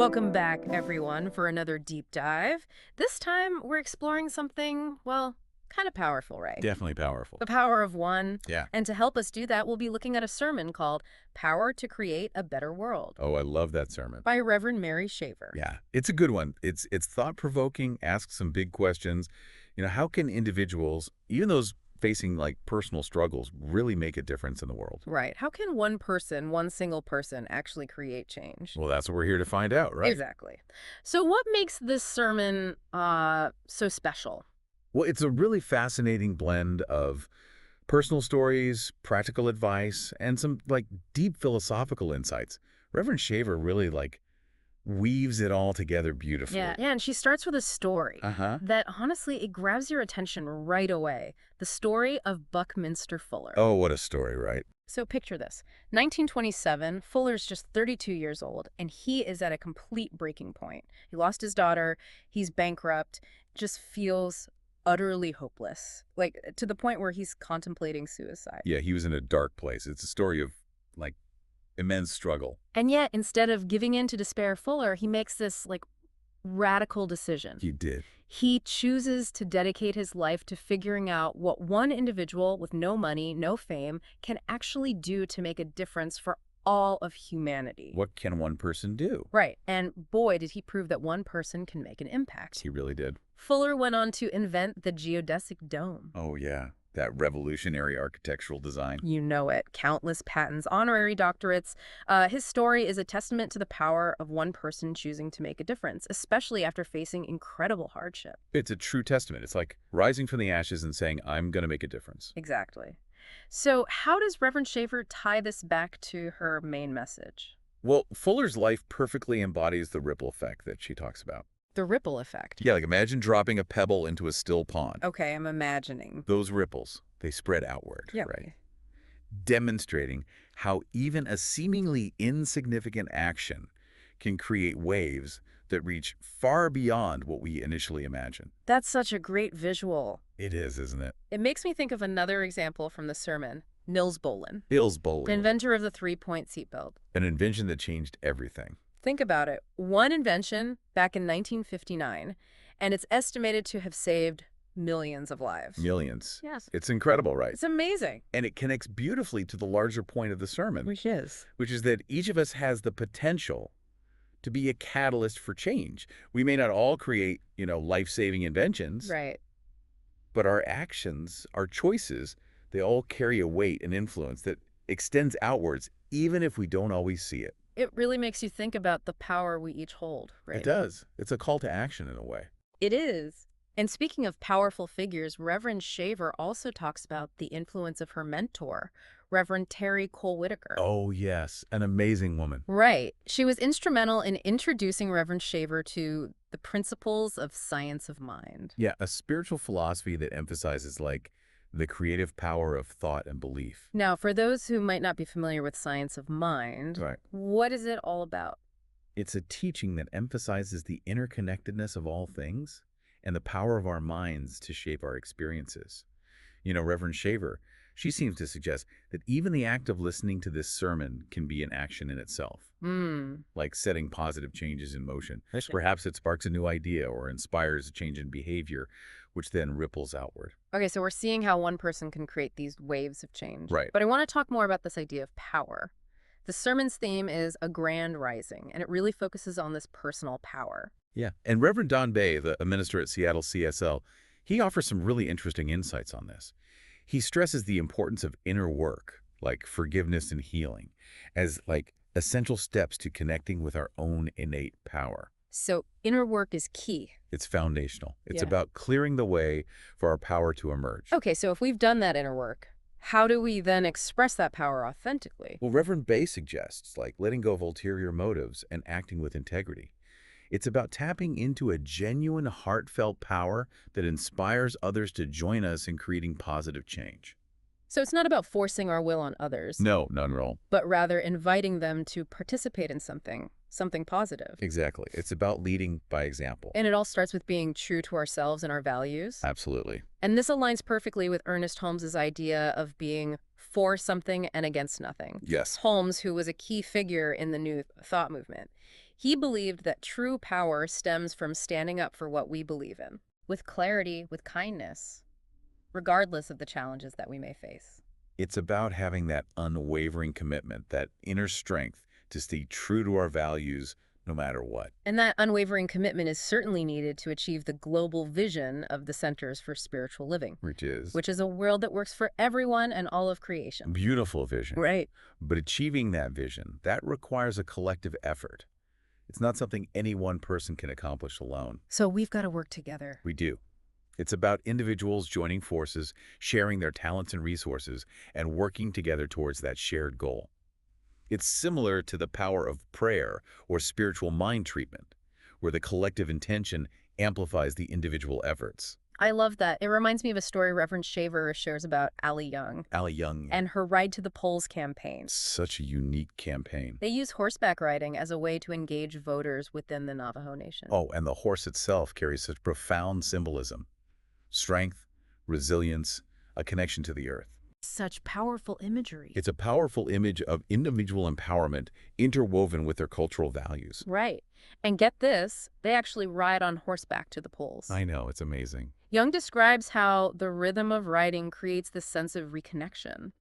Welcome back, everyone, for another deep dive. This time, we're exploring something, well, kind of powerful, right? Definitely powerful. The power of one. Yeah. And to help us do that, we'll be looking at a sermon called Power to Create a Better World Oh, I love that sermon. by Reverend Merry Shaver. Yeah, it's a good one. It's thought-provoking, asks some big questions. How can individuals, even those facing like personal struggles, really make a difference in the world? Right. How can one person, one single person, actually create change? Well, that's what we're here to find out, right? Exactly. So what makes this sermon so special? Well, it's a really fascinating blend of personal stories, practical advice, and some like deep philosophical insights. Reverend Shaver really weaves it all together beautifully. Yeah, and she starts with a story Uh-huh. that honestly, it grabs your attention right away. The story of Buckminster Fuller. Oh, what a story, right? So picture this. 1927, Fuller's just 32 years old, and he is at a complete breaking point. He lost his daughter, he's bankrupt, just feels utterly hopeless, like to the point where he's contemplating suicide. Yeah, he was in a dark place. It's a story of like immense struggle. And yet, instead of giving in to despair, Fuller, he makes this radical decision. He did. He chooses to dedicate his life to figuring out what one individual with no money, no fame, can actually do to make a difference for all of humanity. What can one person do? Right. And boy, did he prove that one person can make an impact. He really did. Fuller went on to invent the geodesic dome. Oh, yeah. That revolutionary architectural design. You know it. Countless patents, honorary doctorates. His story is a testament to the power of one person choosing to make a difference, especially after facing incredible hardship. It's a true testament. It's like rising from the ashes and saying, I'm going to make a difference. Exactly. So how does Reverend Shaver tie this back to her main message? Well, Fuller's life perfectly embodies the ripple effect that she talks about. The ripple effect. Yeah, like imagine dropping a pebble into a still pond. Okay, I'm imagining. Those ripples, they spread outward, Yeah. right? Demonstrating how even a seemingly insignificant action can create waves that reach far beyond what we initially imagined. That's such a great visual. It is, isn't it? It makes me think of another example from the sermon, Nils Bohlin, Bill's the bowling, inventor of the three-point seatbelt. an invention that changed everything. Think about it. One invention back in 1959, and it's estimated to have saved millions of lives. Millions. Yes. It's incredible, right? It's amazing. And it connects beautifully to the larger point of the sermon, Which is? which is that each of us has the potential to be a catalyst for change. We may not all create, life-saving inventions, Right. but our actions, our choices, they all carry a weight and influence that extends outwards, even if we don't always see it. It really makes you think about the power we each hold, right? It does. It's a call to action in a way. It is. And speaking of powerful figures, Reverend Shaver also talks about the influence of her mentor, Reverend Terry Cole Whitaker. Oh, yes. An amazing woman. Right. She was instrumental in introducing Reverend Shaver to the principles of science of mind. Yeah, a spiritual philosophy that emphasizes the creative power of thought and belief. Now, for those who might not be familiar with science of mind, Right. what is it all about? It's a teaching that emphasizes the interconnectedness of all things and the power of our minds to shape our experiences. Reverend Shaver, she seems to suggest that even the act of listening to this sermon can be an action in itself, like setting positive changes in motion. Perhaps it sparks a new idea or inspires a change in behavior, which then ripples outward. Okay, so we're seeing how one person can create these waves of change. Right. But I want to talk more about this idea of power. The sermon's theme is a grand rising, and it really focuses on this personal power. Yeah. And Reverend Don Bay, a minister at Seattle CSL, he offers some really interesting insights on this. He stresses the importance of inner work, like forgiveness and healing, as essential steps to connecting with our own innate power. So inner work is key. It's foundational. It's Yeah. about clearing the way for our power to emerge. Okay, so if we've done that inner work, how do we then express that power authentically? Well, Reverend Bay suggests letting go of ulterior motives and acting with integrity. It's about tapping into a genuine, heartfelt power that inspires others to join us in creating positive change. So it's not about forcing our will on others, No, none at all. but rather inviting them to participate in something positive. Exactly. It's about leading by example. And it all starts with being true to ourselves and our values. Absolutely. And this aligns perfectly with Ernest Holmes's idea of being for something and against nothing. Yes. Holmes, who was a key figure in the New Thought movement, He believed that true power stems from standing up for what we believe in, with clarity, with kindness, regardless of the challenges that we may face. It's about having that unwavering commitment, that inner strength to stay true to our values no matter what. And that unwavering commitment is certainly needed to achieve the global vision of the Centers for Spiritual Living, Which is which is a world that works for everyone and all of creation. beautiful vision. Right. But achieving that vision, that requires a collective effort. It's not something any one person can accomplish alone. So we've got to work together. We do. It's about individuals joining forces, sharing their talents and resources, and working together towards that shared goal. It's similar to the power of prayer or spiritual mind treatment, where the collective intention amplifies the individual efforts. I love that. It reminds me of a story Reverend Shaver shares about Allie Young Ali Young, and her Ride to the Polls campaign. such a unique campaign. They use horseback riding as a way to engage voters within the Navajo Nation. Oh, and the horse itself carries such profound symbolism. Strength, resilience, a connection to the earth. Such powerful imagery. It's a powerful image of individual empowerment interwoven with their cultural values. Right. And get this, they actually ride on horseback to the polls. I know, it's amazing. Young describes how the rhythm of riding creates this sense of reconnection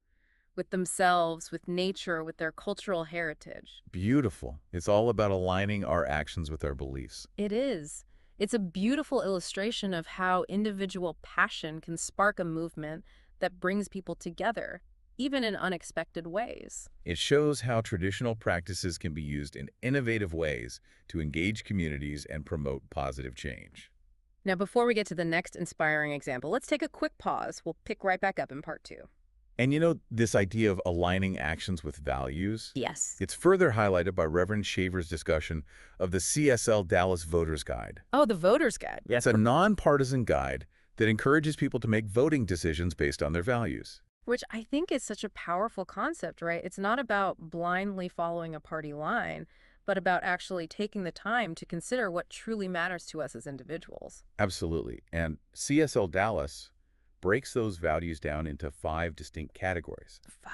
with themselves, with nature, with their cultural heritage. Beautiful. It's all about aligning our actions with our beliefs. It is. It's a beautiful illustration of how individual passion can spark a movement that brings people together, even in unexpected ways. It shows how traditional practices can be used in innovative ways to engage communities and promote positive change. Now, before we get to the next inspiring example, let's take a quick pause. We'll pick right back up in part 2. And you know, this idea of aligning actions with values? Yes. It's further highlighted by Reverend Shaver's discussion of the CSL Dallas Voters Guide. Oh, the voter's guide. It's a nonpartisan guide that encourages people to make voting decisions based on their values. Which I think is such a powerful concept, right? It's not about blindly following a party line, but about actually taking the time to consider what truly matters to us as individuals. Absolutely. And CSL Dallas breaks those values down into 5 distinct categories, 5.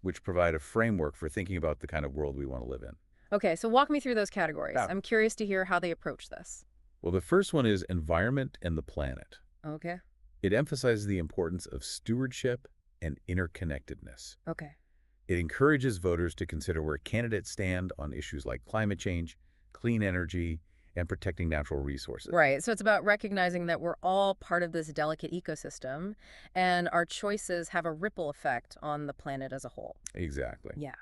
which provide a framework for thinking about the kind of world we want to live in. Okay, so walk me through those categories. Yeah. I'm curious to hear how they approach this. Well, the first one is environment and the planet. Okay. It emphasizes the importance of stewardship and interconnectedness. Okay. It encourages voters to consider where candidates stand on issues like climate change, clean energy, and protecting natural resources. Right. So it's about recognizing that we're all part of this delicate ecosystem and our choices have a ripple effect on the planet as a whole. Exactly. Yeah.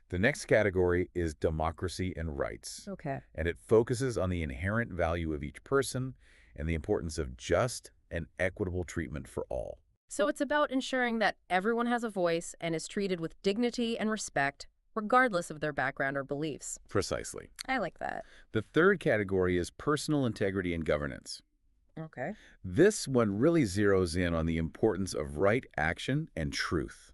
The next category is democracy and rights, Okay. and it focuses on the inherent value of each person and the importance of just and equitable treatment for all. So it's about ensuring that everyone has a voice and is treated with dignity and respect, regardless of their background or beliefs. Precisely. I like that. The third category is personal integrity and governance. Okay. This one really zeroes in on the importance of right action and truth.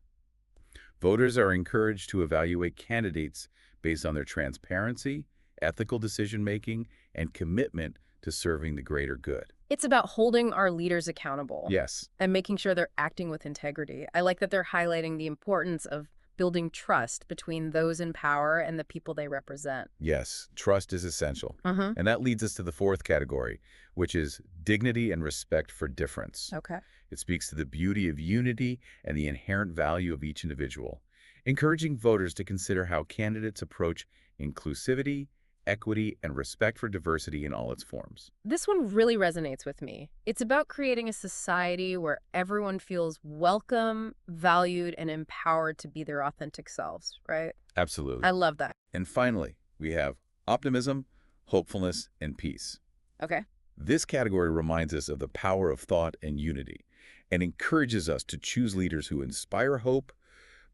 Voters are encouraged to evaluate candidates based on their transparency, ethical decision-making, and commitment to serving the greater good. It's about holding our leaders accountable. Yes, And making sure they're acting with integrity. I like that they're highlighting the importance of building trust between those in power and the people they represent. yes, trust is essential. Mm-hmm. And that leads us to the fourth category, which is dignity and respect for difference. Okay. It speaks to the beauty of unity and the inherent value of each individual, encouraging voters to consider how candidates approach inclusivity, equity, and respect for diversity in all its forms. This one really resonates with me. It's about creating a society where everyone feels welcome, valued, and empowered to be their authentic selves, right? Absolutely. I love that. And finally, we have optimism, hopefulness, and peace. Okay. This category reminds us of the power of thought and unity and encourages us to choose leaders who inspire hope,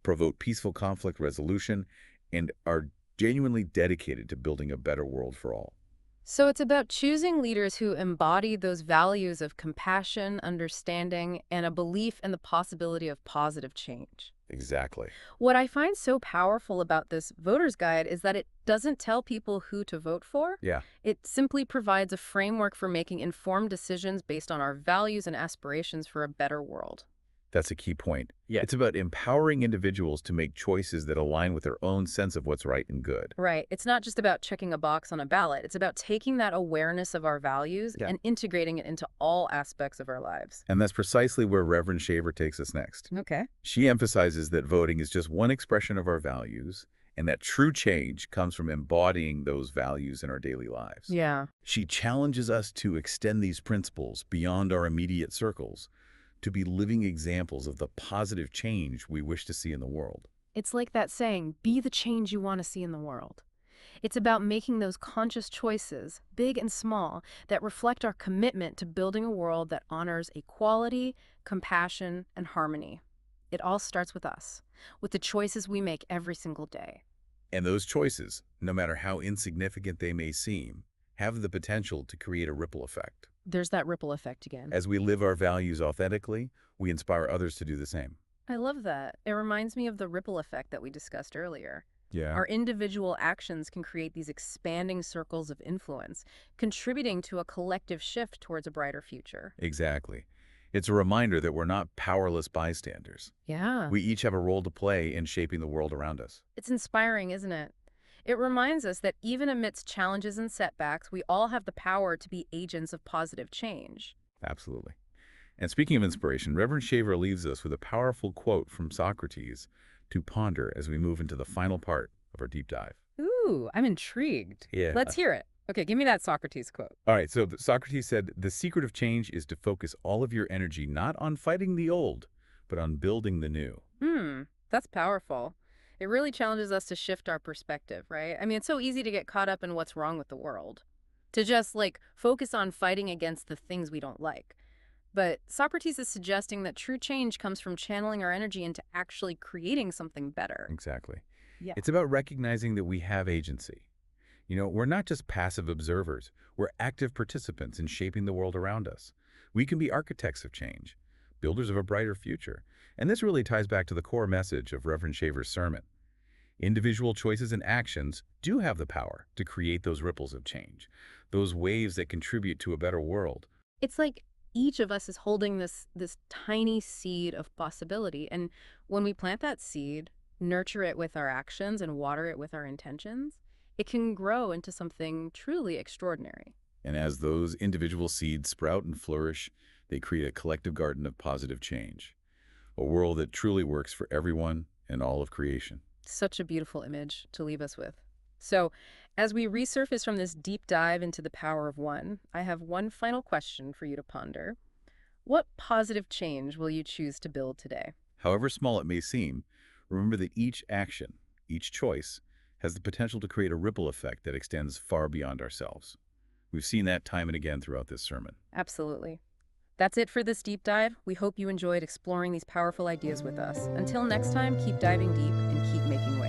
promote peaceful conflict resolution, and are genuinely dedicated to building a better world for all. So it's about choosing leaders who embody those values of compassion, understanding, and a belief in the possibility of positive change. Exactly. What I find so powerful about this voter's guide is that it doesn't tell people who to vote for. Yeah, It simply provides a framework for making informed decisions based on our values and aspirations for a better world. That's a key point. Yeah. It's about empowering individuals to make choices that align with their own sense of what's right and good. Right. It's not just about checking a box on a ballot. It's about taking that awareness of our values Yeah. and integrating it into all aspects of our lives. And that's precisely where Reverend Shaver takes us next. Okay. She emphasizes that voting is just one expression of our values and that true change comes from embodying those values in our daily lives. Yeah. She challenges us to extend these principles beyond our immediate circles, to be living examples of the positive change we wish to see in the world. It's like that saying, be the change you want to see in the world. It's about making those conscious choices, big and small, that reflect our commitment to building a world that honors equality, compassion, and harmony. It all starts with us, with the choices we make every single day. And those choices, no matter how insignificant they may seem, have the potential to create a ripple effect. There's that ripple effect again. As we live our values authentically, we inspire others to do the same. I love that. It reminds me of the ripple effect that we discussed earlier. Yeah. Our individual actions can create these expanding circles of influence, contributing to a collective shift towards a brighter future. Exactly. It's a reminder that we're not powerless bystanders. Yeah. We each have a role to play in shaping the world around us. It's inspiring, isn't it? It reminds us that even amidst challenges and setbacks, we all have the power to be agents of positive change. Absolutely. And speaking of inspiration, Reverend Shaver leaves us with a powerful quote from Socrates to ponder as we move into the final part of our deep dive. Ooh, I'm intrigued. Yeah. Let's hear it. Okay, give me that Socrates quote. All right, so Socrates said, "The secret of change is to focus all of your energy not on fighting the old, but on building the new." That's powerful. It really challenges us to shift our perspective, right? I mean, it's so easy to get caught up in what's wrong with the world, to just like focus on fighting against the things we don't like. But Socrates is suggesting that true change comes from channeling our energy into actually creating something better. Exactly. Yeah. It's about recognizing that we have agency. We're not just passive observers. We're active participants in shaping the world around us. We can be architects of change, builders of a brighter future. And this really ties back to the core message of Reverend Shaver's sermon. Individual choices and actions do have the power to create those ripples of change, those waves that contribute to a better world. It's like each of us is holding this tiny seed of possibility. And when we plant that seed, nurture it with our actions and water it with our intentions, it can grow into something truly extraordinary. And as those individual seeds sprout and flourish, they create a collective garden of positive change, a world that truly works for everyone and all of creation. Such a beautiful image to leave us with. So, as we resurface from this deep dive into the power of one, I have one final question for you to ponder. What positive change will you choose to build today? However small it may seem, remember that each action, each choice, has the potential to create a ripple effect that extends far beyond ourselves. We've seen that time and again throughout this sermon. Absolutely. That's it for this deep dive. We hope you enjoyed exploring these powerful ideas with us. Until next time, keep diving deep and keep making